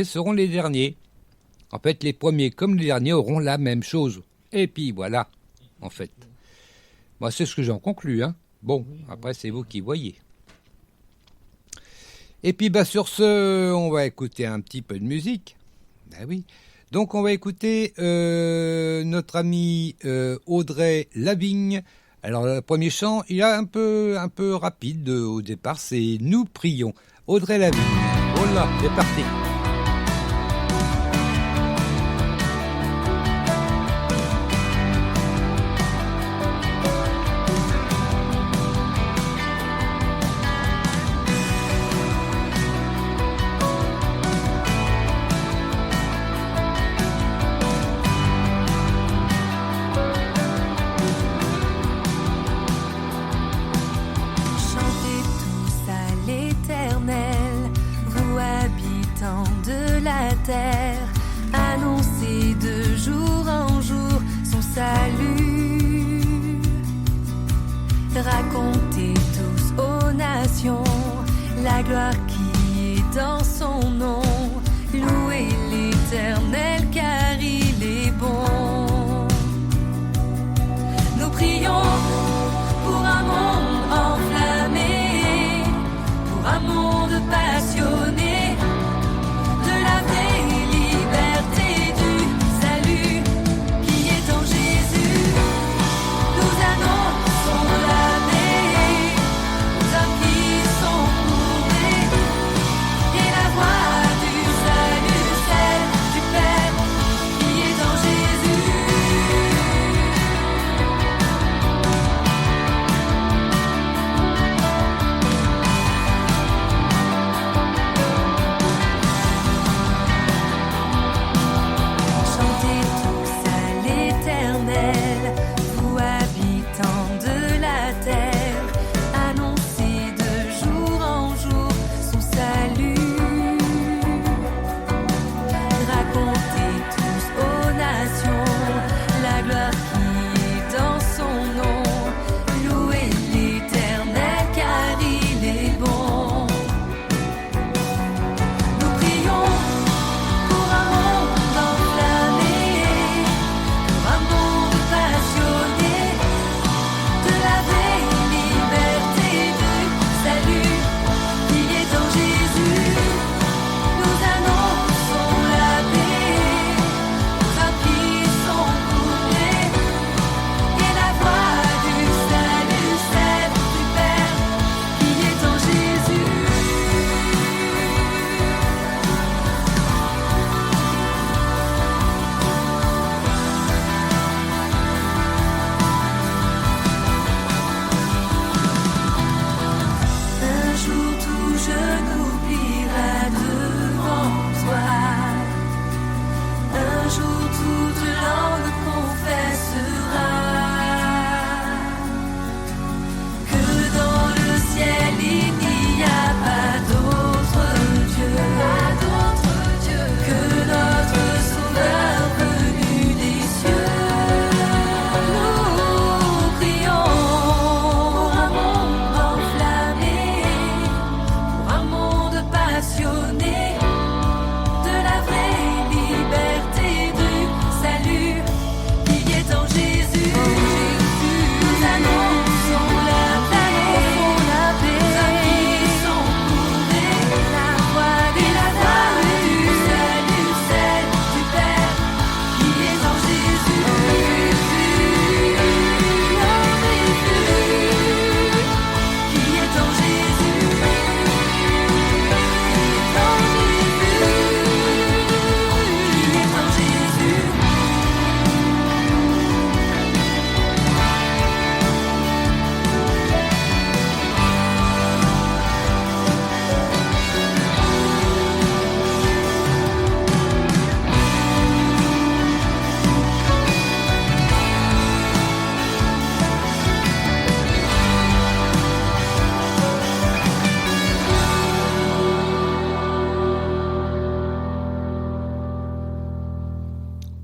seront les derniers. En fait, les premiers comme les derniers auront la même chose. Et puis voilà, en fait. Moi, c'est ce que j'en conclus, hein. Bon, après, c'est vous qui voyez. Et puis, sur ce, on va écouter un petit peu de musique. Ben oui. Donc, on va écouter notre ami Audrey Lavigne. Alors, le premier chant, il est un peu rapide au départ. C'est Nous prions. Audrey Lavigne. Voilà, c'est parti. Annoncez de jour en jour son salut. Racontez tous aux nations la gloire qui est dans son nom. Louez l'Éternel car il est bon. Nous prions pour un monde enflammé, pour un monde passionné.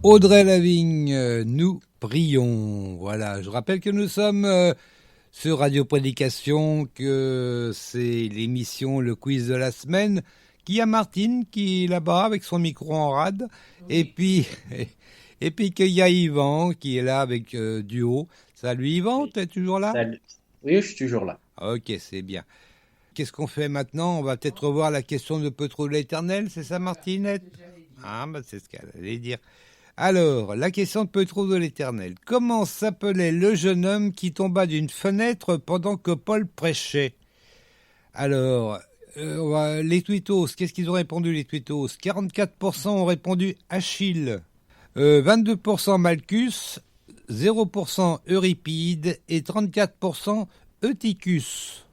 Audrey Lavigne, nous prions. Voilà, je rappelle que nous sommes sur Radio Prédication, que c'est l'émission Le Quiz de la semaine qu'il y a Martine qui est là-bas avec son micro en rade, et puis qu'il y a Yvan qui est là avec Duo. Salut Yvan, Oui. tu es toujours là? Salut. Oui, je suis toujours là. Ok, c'est bien. Qu'est-ce qu'on fait maintenant? On va peut-être revoir la question de Peu trop de l'éternel, c'est ça Martinette? Ah, bah c'est ce qu'elle allait dire. Alors, la question de Peu trop de l'éternel. Comment s'appelait le jeune homme qui tomba d'une fenêtre pendant que Paul prêchait? Alors, les tweetos, qu'est-ce qu'ils ont répondu les tweetos? 44% ont répondu Achille, 22% Malchus, 0% Euripide et 34% Eutychus.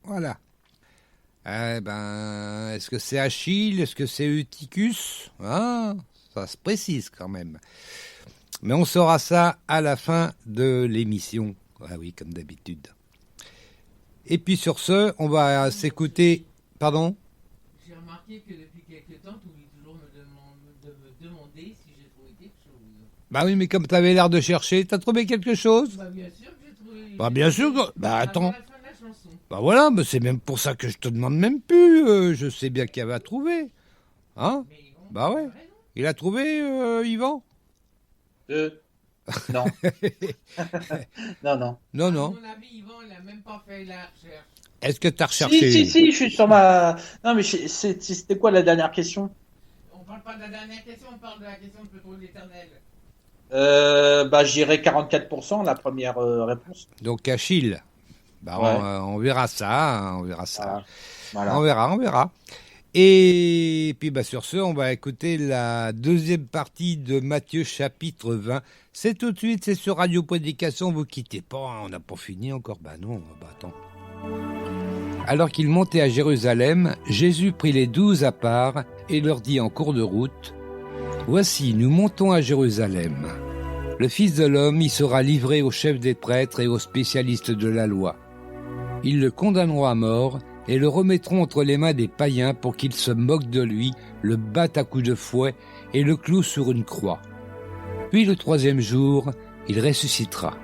Voilà. Eh ben, est-ce que c'est Achille? Est-ce que c'est Eutychus? Ah, ça se précise quand même. Mais on saura ça à la fin de l'émission. Ah oui, comme d'habitude. Et puis sur ce, on va s'écouter... Pardon? J'ai remarqué que depuis quelques temps, tu oublies toujours de me demander si j'ai trouvé quelque chose. Bah oui, mais comme tu avais l'air de chercher, t'as trouvé quelque chose? Bah bien sûr que j'ai trouvé. Bah bien sûr que... Bah attends. Avant la fin de la chanson. Bah voilà, mais c'est même pour ça que je te demande même plus. Je sais bien qu'il va trouver. Hein? Mais bon, Bah ouais. t'as raison. Il a trouvé, Yvan? Non. Non, non. Non, À non. mon avis, Yvan, il a même pas fait la recherche. Est-ce que t'as recherché? Si, je suis sur ma... Non, mais c'était quoi la dernière question? On parle pas de la dernière question, on parle de la question de Peut-trop de l'éternel. Bah, j'irai 44%, la première réponse. Donc Achille. Bah Ouais. on verra ça, hein, on verra ça. Voilà. On verra. Et puis bah sur ce, on va écouter la deuxième partie de Matthieu chapitre 20. C'est tout de suite, c'est sur Radio Prédication, vous quittez pas, hein, on n'a pas fini encore. Bah non, bah attends. Alors qu'il montait à Jérusalem, Jésus prit les 12 à part et leur dit en cours de route: Voici, nous montons à Jérusalem. Le Fils de l'homme y sera livré aux chefs des prêtres et aux spécialistes de la loi. Ils le condamneront à mort et le remettront entre les mains des païens pour qu'ils se moquent de lui, le battent à coups de fouet et le clouent sur une croix. Puis le troisième jour, il ressuscitera.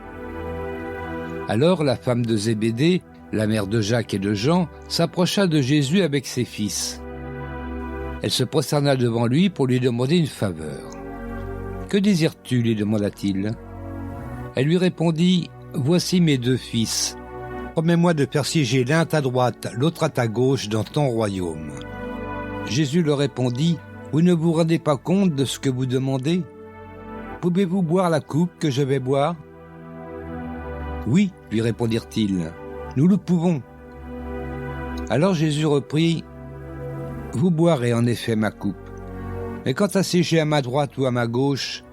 Alors la femme de Zébédée, la mère de Jacques et de Jean, s'approcha de Jésus avec ses fils. Elle se prosterna devant lui pour lui demander une faveur. « Que désires-tu » lui demanda-t-il. Elle lui répondit: « Voici mes 2 fils. Promets-moi de faire siéger l'un à ta droite, l'autre à ta gauche dans ton royaume. » Jésus leur répondit: « Vous ne vous rendez pas compte de ce que vous demandez? Pouvez-vous boire la coupe que je vais boire ?» « Oui, lui répondirent-ils, nous le pouvons. » Alors Jésus reprit: « Vous boirez en effet ma coupe. Mais quant à siéger à ma droite ou à ma gauche,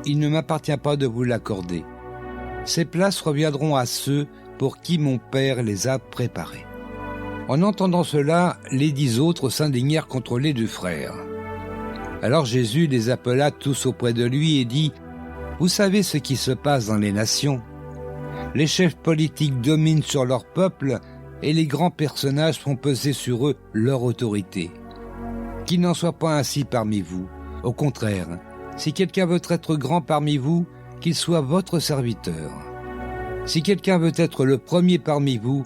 il ne m'appartient pas de vous l'accorder. Ces places reviendront à ceux pour qui mon Père les a préparées. » En entendant cela, les 10 autres s'indignèrent contre les 2 frères. Alors Jésus les appela tous auprès de lui et dit: « Vous savez ce qui se passe dans les nations. Les chefs politiques dominent sur leur peuple et les grands personnages font peser sur eux leur autorité. Qu'il n'en soit pas ainsi parmi vous. Au contraire, si quelqu'un veut être grand parmi vous, qu'il soit votre serviteur. Si quelqu'un veut être le premier parmi vous,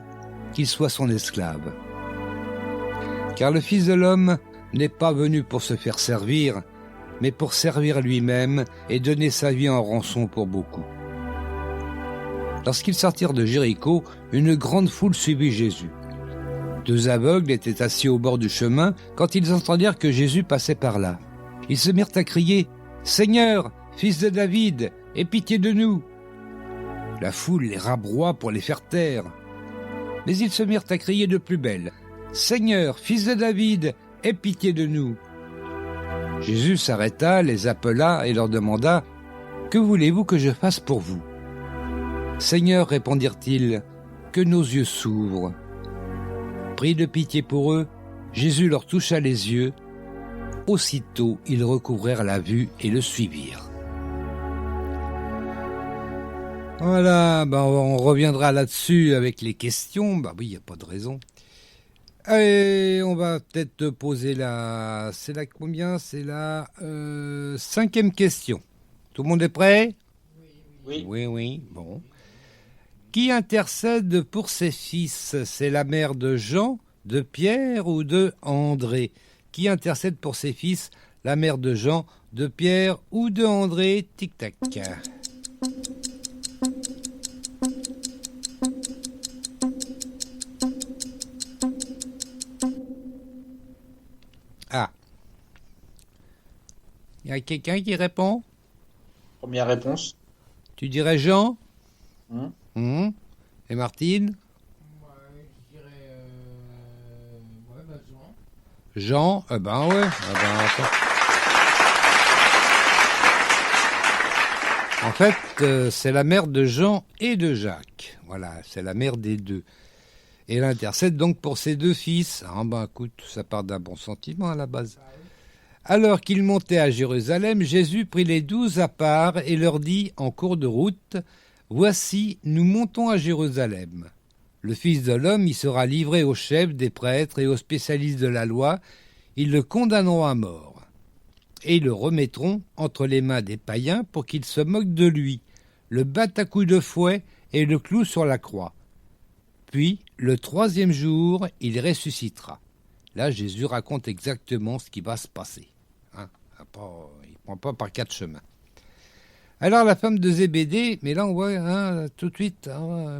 qu'il soit son esclave. Car le Fils de l'homme n'est pas venu pour se faire servir, mais pour servir lui-même et donner sa vie en rançon pour beaucoup. » Lorsqu'ils sortirent de Jéricho, une grande foule suivit Jésus. 2 aveugles étaient assis au bord du chemin quand ils entendirent que Jésus passait par là. Ils se mirent à crier: « Seigneur, fils de David, aie pitié de nous !» La foule les rabroie pour les faire taire. Mais ils se mirent à crier de plus belle: « Seigneur, fils de David, aie pitié de nous !» Jésus s'arrêta, les appela et leur demanda: « Que voulez-vous que je fasse pour vous ?» « Seigneur, répondirent-ils, que nos yeux s'ouvrent. » Pris de pitié pour eux, Jésus leur toucha les yeux. Aussitôt, ils recouvrèrent la vue et le suivirent. Voilà, on reviendra là-dessus avec les questions. Bah oui, il n'y a pas de raison. Et on va peut-être te poser la... C'est la combien? C'est la 5e question. Tout le monde est prêt? Oui. Oui, bon. Qui intercède pour ses fils? C'est la mère de Jean, de Pierre ou de André? Qui intercède pour ses fils? La mère de Jean, de Pierre ou de André? Tic-tac. Ah. Il y a quelqu'un qui répond? Première réponse. Tu dirais Jean? Hum. Et Martine? Ouais, je dirais. Ouais, bah, Jean. Jean? Eh ben ouais. Eh ben, attends. En fait, c'est la mère de Jean et de Jacques. Voilà, c'est la mère des deux. Et elle intercède donc pour ses deux fils. Ah ben écoute, ça part d'un bon sentiment à la base. Alors qu'il montait à Jérusalem, Jésus prit les 12 à part et leur dit en cours de route, « Voici, nous montons à Jérusalem. Le Fils de l'homme y sera livré aux chefs des prêtres et aux spécialistes de la loi. Ils le condamneront à mort. Et ils le remettront entre les mains des païens pour qu'ils se moquent de lui, le battent à coups de fouet et le clouent sur la croix. Puis, le 3e jour, il ressuscitera. » Là, Jésus raconte exactement ce qui va se passer. Hein, il ne prend pas par 4 chemins. Alors la femme de Zébédée, mais là on voit tout de suite,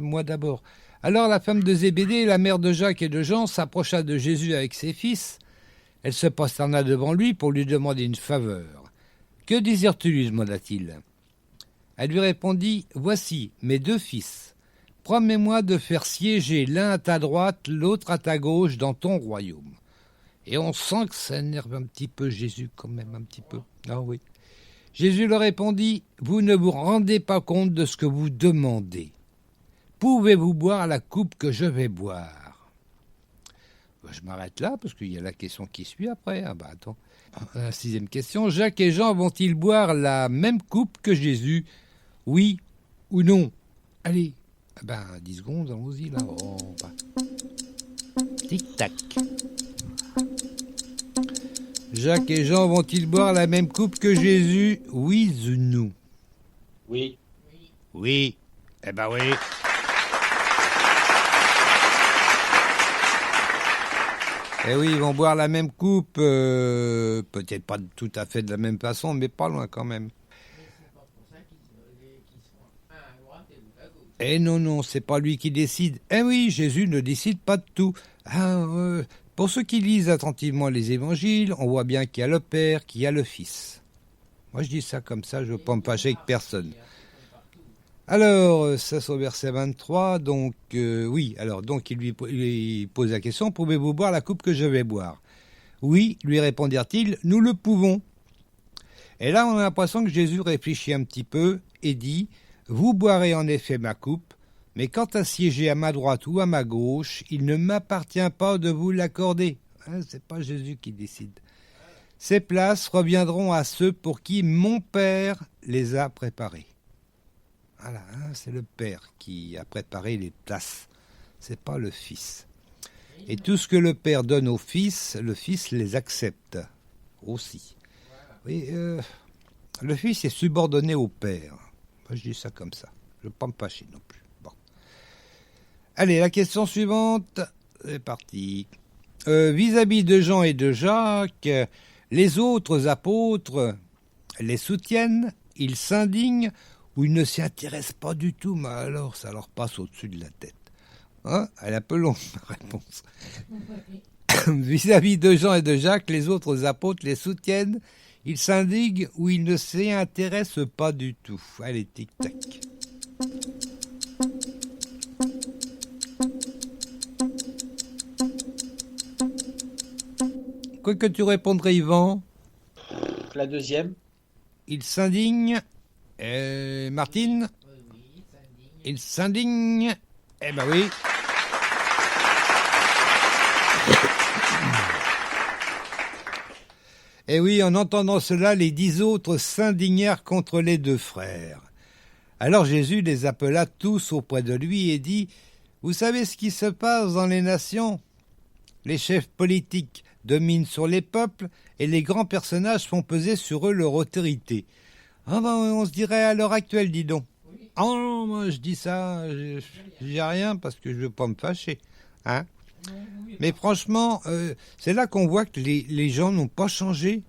moi d'abord. Alors la femme de Zébédée, la mère de Jacques et de Jean, s'approcha de Jésus avec ses fils. Elle se prosterna devant lui pour lui demander une faveur. « Que désires-tu, lui demanda-t-il. Elle lui répondit, « Voici mes 2 fils. Promets-moi de faire siéger l'un à ta droite, l'autre à ta gauche dans ton royaume. » Et on sent que ça énerve un petit peu Jésus, quand même, un petit peu. Ah oui. Jésus leur répondit, « Vous ne vous rendez pas compte de ce que vous demandez. Pouvez-vous boire la coupe que je vais boire ?» Je m'arrête là, parce qu'il y a la question qui suit après. Ah bah attends. La 6e question. Jacques et Jean vont-ils boire la même coupe que Jésus? Oui ou non? Allez. Ah ben, 10 secondes, allons-y là. Oh, bah. Tic-tac. Jacques et Jean vont-ils boire la même coupe que Jésus? Oui ou non? Oui. Oui. Eh ben oui. Eh oui, ils vont boire la même coupe, peut-être pas tout à fait de la même façon, mais pas loin quand même. Eh non, c'est pas lui qui décide. Eh oui, Jésus ne décide pas de tout. Pour ceux qui lisent attentivement les évangiles, on voit bien qu'il y a le Père, qu'il y a le Fils. Moi je dis ça comme ça, je ne veux pas me fâcher avec personne. Alors, ça c'est au verset 23, donc oui, alors donc il lui pose la question, « Pouvez-vous boire la coupe que je vais boire ?» Oui, lui répondirent-ils, « Nous le pouvons. » Et là on a l'impression que Jésus réfléchit un petit peu et dit, « Vous boirez en effet ma coupe, mais quant à siéger à ma droite ou à ma gauche, il ne m'appartient pas de vous l'accorder. » C'est pas Jésus qui décide. « Ces places reviendront à ceux pour qui mon Père les a préparées. » Voilà, c'est le Père qui a préparé les places, c'est pas le Fils. Et tout ce que le Père donne au Fils, le Fils les accepte aussi. Oui, le Fils est subordonné au Père. Moi, je dis ça comme ça. Je ne veux pas me fâcher non plus. Bon. Allez, la question suivante, c'est parti. Vis-à-vis de Jean et de Jacques, les autres apôtres les soutiennent, ils s'indignent, ou ils ne s'y intéressent pas du tout, mais alors ça leur passe au-dessus de la tête. Hein? Elle est un peu longue, ma réponse. Vis-à-vis de Jean et de Jacques, les autres apôtres les soutiennent, ils s'indignent ou ils ne s'y intéressent pas du tout. Allez, tic-tac. Quoi que tu répondrais, Yvan? La 2e. Ils s'indignent. Martine? Il s'indigne. Eh ben oui. Et oui, en entendant cela, les 10 autres s'indignèrent contre les 2 frères. Alors Jésus les appela tous auprès de lui et dit, « Vous savez ce qui se passe dans les nations? Les chefs politiques dominent sur les peuples et les grands personnages font peser sur eux leur autorité. » Ah ben, on se dirait à l'heure actuelle, dis donc. Ah non, moi je dis ça, je dis rien parce que je veux pas me fâcher. Hein? Non, oui, Mais franchement, c'est là qu'on voit que les gens n'ont pas changé.